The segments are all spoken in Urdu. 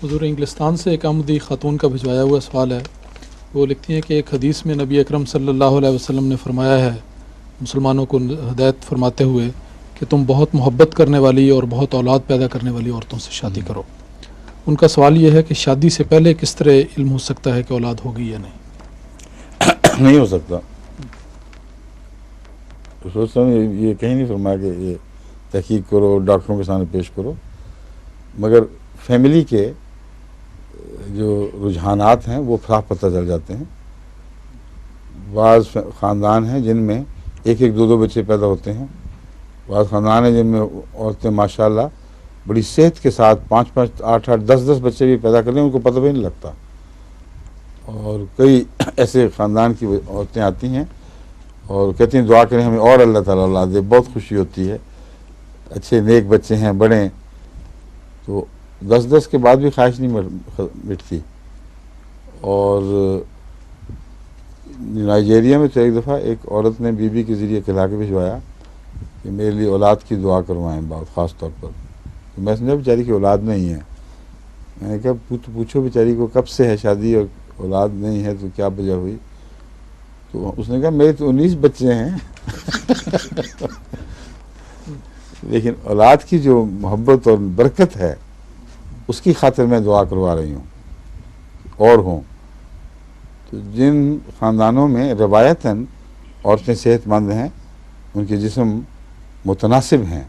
حضور انگلستان سے ایک آمدی خاتون کا بھجوایا ہوا سوال ہے. وہ لکھتی ہیں کہ ایک حدیث میں نبی اکرم صلی اللہ علیہ وسلم نے فرمایا ہے مسلمانوں کو ہدایت فرماتے ہوئے کہ تم بہت محبت کرنے والی اور بہت اولاد پیدا کرنے والی عورتوں سے شادی کرو. ان کا سوال یہ ہے کہ شادی سے پہلے کس طرح علم ہو سکتا ہے کہ اولاد ہوگی یا نہیں؟ نہیں ہو سکتا. سوچتا ہوں یہ کہیں نہیں فرمایا کہ یہ تحقیق کرو، ڈاکٹروں کے سامنے پیش کرو، مگر فیملی کے جو رجحانات ہیں وہ صاف پتہ چل جاتے ہیں. بعض خاندان ہیں جن میں ایک ایک دو دو بچے پیدا ہوتے ہیں، بعض خاندان ہیں جن میں عورتیں ماشاءاللہ بڑی صحت کے ساتھ 5 8 10 بچے بھی پیدا کر لیں، ان کو پتہ بھی نہیں لگتا. اور کئی ایسے خاندان کی عورتیں آتی ہیں اور کہتی ہیں دعا کریں ہمیں اور اللہ تعالیٰ اولاد دے. بہت خوشی ہوتی ہے، اچھے نیک بچے ہیں بڑے. تو 10 کے بعد بھی خواہش نہیں مٹتی. اور نائجیریا میں تو ایک دفعہ ایک عورت نے بی بی کے ذریعے کہلا کے بھجوایا کہ میرے لیے اولاد کی دعا کروائیں بہت خاص طور پر. تو میں سمجھا بیچاری کی اولاد نہیں ہے. میں نے کہا پوچھو بیچاری کو کب سے ہے شادی اور اولاد نہیں ہے تو کیا وجہ ہوئی؟ تو اس نے کہا میرے تو 19 بچے ہیں. لیکن اولاد کی جو محبت اور برکت ہے اس کی خاطر میں دعا کروا رہی ہوں اور ہوں. تو جن خاندانوں میں روایتاً عورتیں صحت مند ہیں، ان کے جسم متناسب ہیں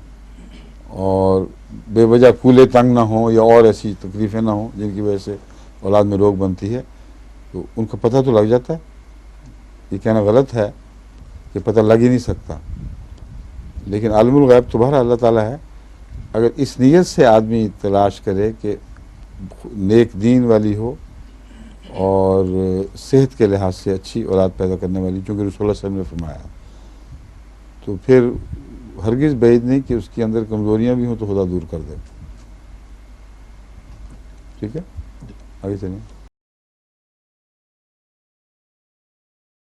اور بے وجہ کولے تنگ نہ ہوں یا اور ایسی تکلیفیں نہ ہوں جن کی وجہ سے اولاد میں روگ بنتی ہے، تو ان کا پتہ تو لگ جاتا ہے. یہ کہنا غلط ہے کہ پتہ لگ ہی نہیں سکتا، لیکن عالم الغیب تو بہرحال اللہ تعالیٰ ہے. اگر اس نیت سے آدمی تلاش کرے کہ نیک دین والی ہو اور صحت کے لحاظ سے اچھی اولاد پیدا کرنے والی، چونکہ رسول اللہ صلی اللہ علیہ وسلم نے فرمایا، تو پھر ہرگز بعید نہیں کہ اس کے اندر کمزوریاں بھی ہوں تو خدا دور کر دے. ٹھیک ہے، آگے چلیں.